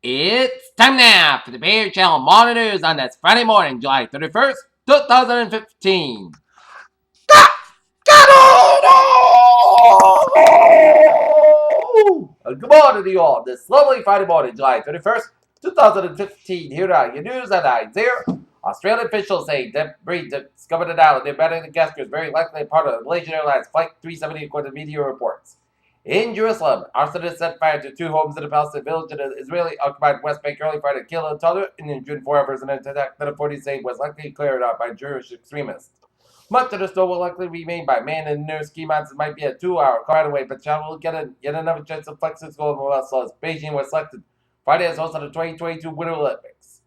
It's time now for the Bear Channel Morning News on this Friday morning, July 31st, 2015. Good morning to you all. This lovely Friday morning, July 31st, 2015. Here are your news headlines here. Australian officials say debris discovered in island embedding the Gaskers very likely part of the Malaysian Airlines Flight 370 according to media reports. In Jerusalem, arsonists set fire to two homes in a Palestinian village in the Israeli-occupied West Bank early Friday, killed a toddler and injured four others in an attack that authorities say was likely carried out by Jewish extremists. Much of the store will likely be made by man in near ski mountains. Might be a 2-hour car ride away, but China will get yet another chance to flex its global muscle as Beijing was selected Friday as host of the 2022 Winter Olympics.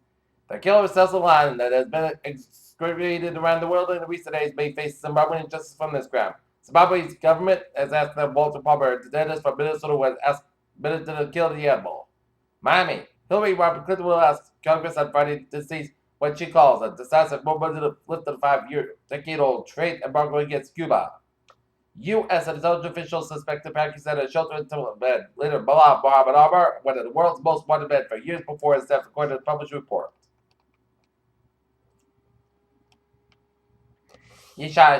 The killer Cecil Line that has been excoriated around the world in the recent days may face Zimbabwean justice from this crime. Zimbabwe's government has asked that Walter Palmer, the dentist from Minnesota, was admitted to kill the animal. Miami. Hillary Robert Clinton will ask Congress on Friday to seize what she calls a decisive moment to lift the 5-decade-old trade embargo against Cuba. U.S. intelligence officials suspect the Pakistan a shelter until bed. Later, Bilal Mohammed Omar, one of the world's most wanted men for years before his death, according to the published report. Yishai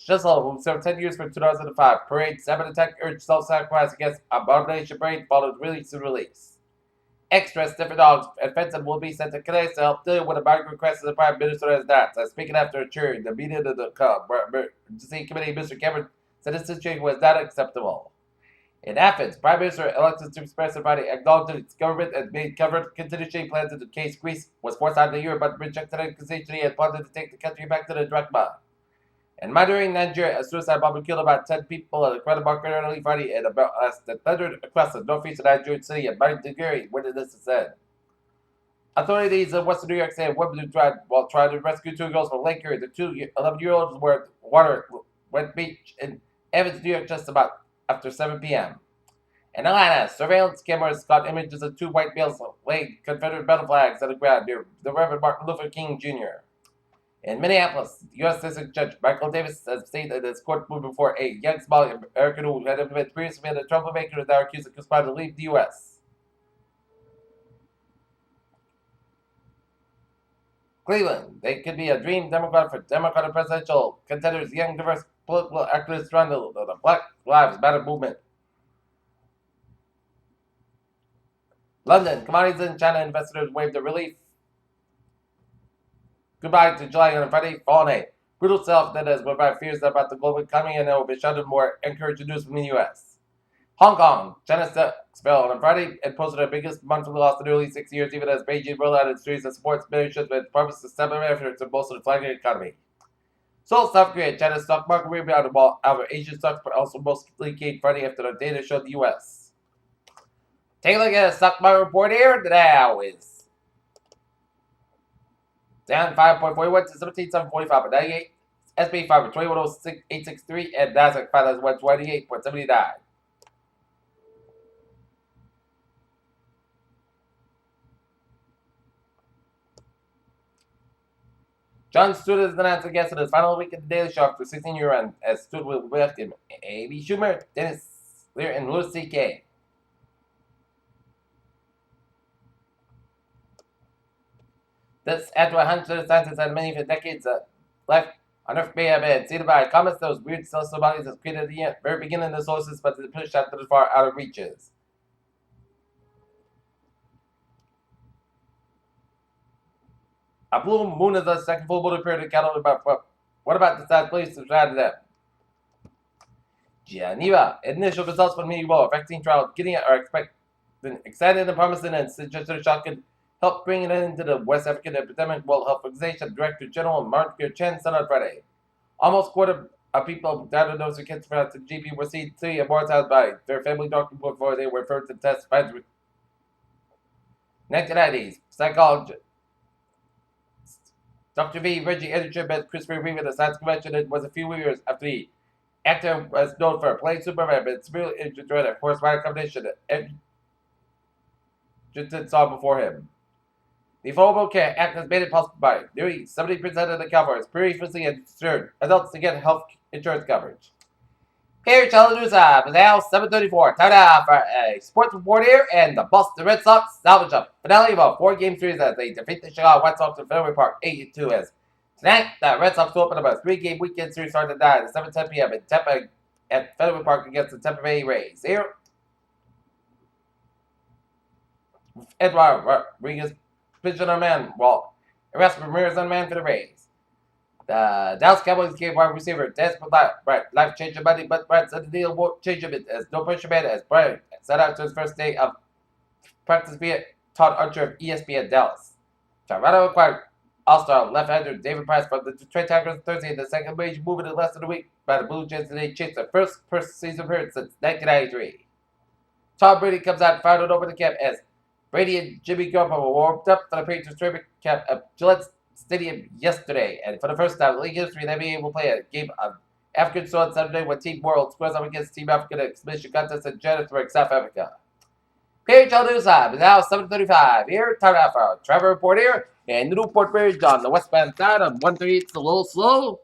Shissel, who served 10 years from 2005, parade 7 attack urged self-sacrifice against abomination parade followed release. Extra sniffer dogs and fencing will be sent to Calais to help deal with a migrant crisis the Prime Minister has not. Speaking after a cheering, the meeting of the emergency committee, Mr. Cameron said this situation was not acceptable. In Athens, Prime Minister Alexis Tsipras acknowledged its government had made covered contingency plans in case Greece was forced out of the euro, but rejected the accusation he had plotted to take the country back to the drachma. And Mandarin, Nigeria, a suicide bomber killed about 10 people at a credit market early Friday and about thundered across the northeast of Nigerian city of Maiduguri, witnesses said. Authorities in Western New York say a woman while trying to rescue two girls from Lake Erie. The two 11-year-olds were went beach in Evans, New York, just about after 7 p.m. In Atlanta, surveillance cameras caught images of two white males laying Confederate battle flags on the ground near the Reverend Martin Luther King Jr. In Minneapolis, U.S. District Judge Michael Davis has stated in his courtroom before a young Somali American who had previously been a troublemaker is now accused of conspiring to leave the U.S. Cleveland, they could be a dream Democrat for Democratic presidential contenders, young, diverse political activists around the Black Lives Matter movement. London, commodities in China investors waived the relief goodbye to July on Friday, following a brutal sell that has provided fears about the global economy and will be shuttered more encouraging news from the U.S. Hong Kong, China's stocks fell on Friday and posted their biggest monthly loss in nearly 6 years, even as Beijing rolled out its series of supports measures with purpose to stem efforts to bolster the flagging economy. So, South Korea, China's stock market rebounded while other Asian stocks but also mostly gained Friday after the data showed the U.S. Take a look at the stock market report here. The Dow is down 5.41 to 17,745.98. S&P 500 21,863 and Nasdaq 5,128.79. Jon Stewart is announced a guest in his final week at the Daily Show after 16-year run, as Stewart will be left in Amy Schumer, Dennis Lear, and Louis C.K. This after a hunch that scientists had many for decades left on Earth may have been seeded by comets. Those weird celestial bodies that created at the very beginning of the solar system, but they pushed out to the far outer reaches. A blue moon is the second full moon period in calendar. What about the sad place to try to them? Geneva. Initial results from the Ebola vaccine trial getting are expected, excited and promising, and suggested a shot could help bring it into the West African Epidemic World Health Organization Director General Mark Chen said on Friday. Almost a quarter of people diagnosed with cancer at the GP were seen to be immortalized by their family doctor before they were referred to test with 1990s psychologist Dr. V. Reggie Editor met Christopher Reeve at the science convention. It was a few years after the actor was known for playing Superman, but severely injured during a horse-riding competition that Edgerton saw before him. The Affordable Care Act has made it possible by nearly 70% of the Californians previously insured adults to get health insurance coverage. Here, Chattanooga, is now 7:34. Time now for a sports report here, and the Boston Red Sox salvage a finale of a four-game series as they defeat the Chicago White Sox in Fenway Park 8-2. As tonight, the Red Sox will open up a three-game weekend series starting tonight at 7:10 p.m. in Tampa at Fenway Park against the Tampa Bay Rays. Here, Edward Rodriguez pitching on man, while Erasmus Ramirez on man for the Rays. The Dallas Cowboys gave wide receiver desperate life changing money, but Brad said the deal won't change him as no pressure man as Brian set out to his first day of practice via Todd Archer of ESPN Dallas. Toronto acquired All-Star left-hander David Price from the Detroit Tigers Thursday in the second major move in less than a week by the Blue Jays today chased their first season appearance since 1993. Tom Brady comes out fired over the camp as Brady and Jimmy Garoppolo warmed up for the Patriots training camp at Gillette Stadium yesterday, and for the first time in league history, the NBA will play a game of African soil on Saturday when Team World squares up against Team African Exhibition Contest in Johannesburg, South Africa. Page on news time is now 7:35 here. Time out for our travel report here, and the Newport Bridge on the westbound side of 138 is a little slow.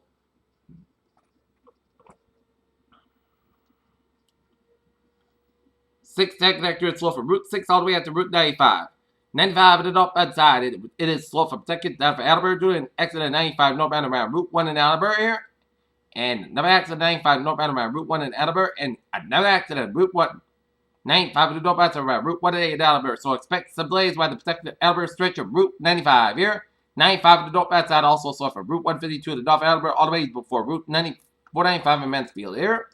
610 connector is slow from Route 6 all the way up to Route 95. 95 at the northbound side, it is slow from 2nd down for Attleboro due to an accident 95 northbound around Route 1 in Attleboro here. And another accident 95 northbound around Route 1 in Attleboro. And another accident Route 1 95 at the northbound side around Route 1A in Attleboro. So expect some delays by the protected Attleboro stretch of Route 95 here. 95 at the northbound side also slow from Route 152 at the north Attleboro all the way before Route 495 in Mansfield here.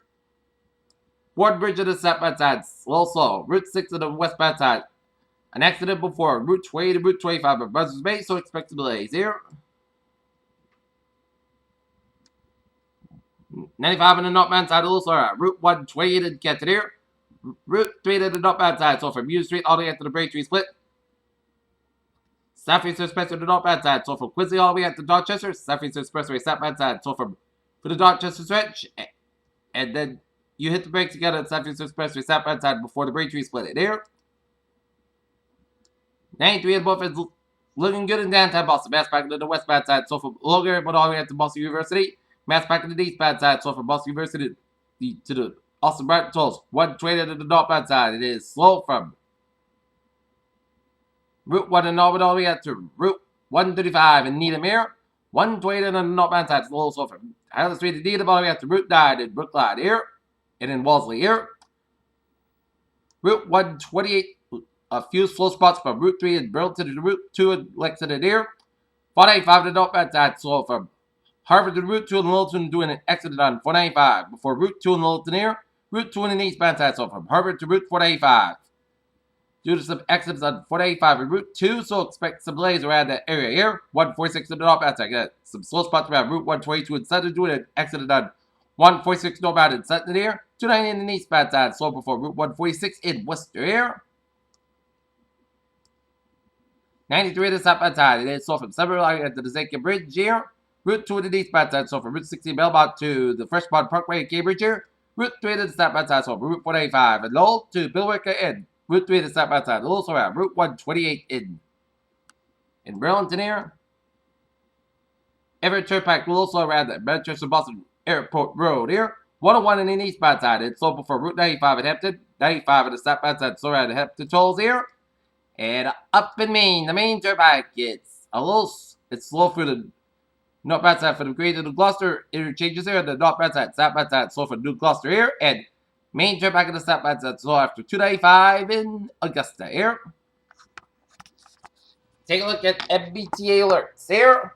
Ward Bridge at the southbound side, slow. Route 6 at the westbound side. An accident before Route 20 to Route 25 at Buzzards Bay, so expect some delays here. 95 on the northbound side, also Route 120 to get to there. Route 3 to the northbound side, so from U Street all the way up to the Braintree Split. Southeast Expressway to the northbound side, so from Quincy all the way up to Dorchester. Southeast Expressway southbound side, so for the Dorchester stretch. And then you hit the brakes together at Southeast Expressway southbound side before the Braintree Split there. 93 and both is looking good in downtown Boston. Mass back to the westbound side, so from Logan, but all the way up to Boston University. Mass back to the eastbound side, so from Boston University to the Austin Brighton Tolls. 120 to the northbound side. It is slow from Route 1 in Norwood all the way up to Route 135 in Needham here. 120 on the northbound side, slow from Highland Street to Needham all the way up to Route 9 in Brookline here. And in Wellesley here. Route 128. A few slow spots from Route 3 in Burlington to Route 2 in Lexington here. 495 to the northbound side, slow from Harvard to Route 2 in Littleton doing an exit on 495 before Route 2 in Littleton here. Route 2 in the eastbound side, so from Harvard to Route 495. Due to some exits on 495 and Route 2, so expect some delays around that area here. 146 to the northbound side. Got some slow spots around Route 122 in Sutton doing an exit on 146 northbound in Sutton here. 290 in the eastbound side, slow before Route 146 in Worcester here. 93 to the southbound side. It is slow from Summerville at the Zanka Bridge here. Route 2 to the eastbound side, so from Route 16 Belmont to the Freshpond Parkway in Cambridge here. Route 3 to the southbound side, so from Route 485 and Lowell to Billwicker and Route 3 to the southbound side. Also around Route 128 in Burlington here. Everett Turnpike will also around the Manchester Boston Airport Road here. 101 in the eastbound side. It's slow before Route 95 at Hampton. 95 at the southbound side, so around the Hampton Tolls here. And up in Maine, the Maine Turnpike, it's slow for the northbound side for the Greater New Gloucester interchanges here. The northbound side, southbound side, slow for New Gloucester here. And Maine Turnpike in the southbound side, slow after 295 in Augusta here. Take a look at MBTA alerts here.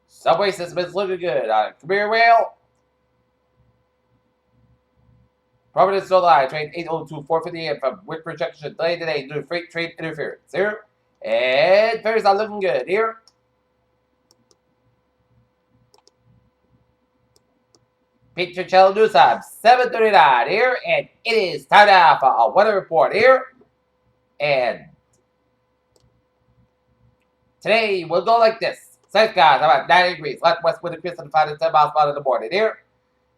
Subway system is looking good on Career Rail. Providence Rhode Island, train 802 450 a.m. from Whitford Junction delayed today due to freight train interference here. And ferries are looking good here. Picture Channel News Time, 7:39 here, and it is time now for a weather report here. And today we'll go like this. South skies about 90 degrees, left west wind increase to 5 to 10 miles per hour in the morning here.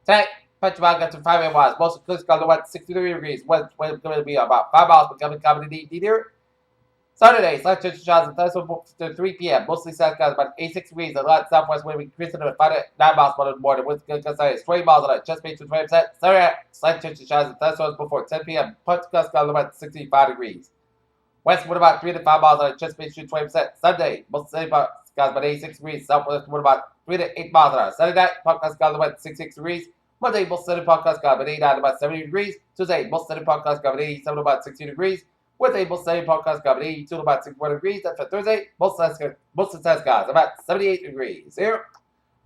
Tonight, Petrobras got to 5 and wise. Most of the clear skies are 63 degrees. West wind going to be about 5 miles per coming in the evening here. Saturday, slight chance of showers and thunderstorms to 3 p.m. Mostly south skies about 86 degrees. A light southwest wind increasing to 5 to 9 miles per hour in the morning. Winds going to is 20 miles an hour. Chest speed to 20%. Saturday, slight chance of showers and thunderstorms before 10 p.m. Punch gust got about 65 degrees. West wind about 3 to 5 miles an hour. Chest speed to 20%. Sunday, mostly skies about 86 degrees. Southwest wind about 3 to 8 miles an hour. Saturday night, punch gust got about 66 degrees. Monday, most sunny podcast got about 89 about 70 degrees. Tuesday, most sunny podcast got about 87 about 60 degrees. Wednesday, most sunny podcast got about 82 about 61 degrees. That's for Thursday, most of the sun skies about 78 degrees. Here,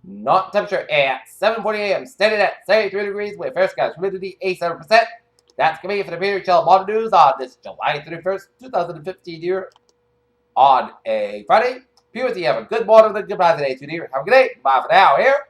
not temperature at 7:40 a.m. Standing at 73 degrees with fair skies, humidity 87%. That's going to be it for the Peter Chell Modern News on this July 31st, 2015 year on a Friday. Viewers, you have a good morning and a good night today, dear. Have a good day. Bye for now. Here.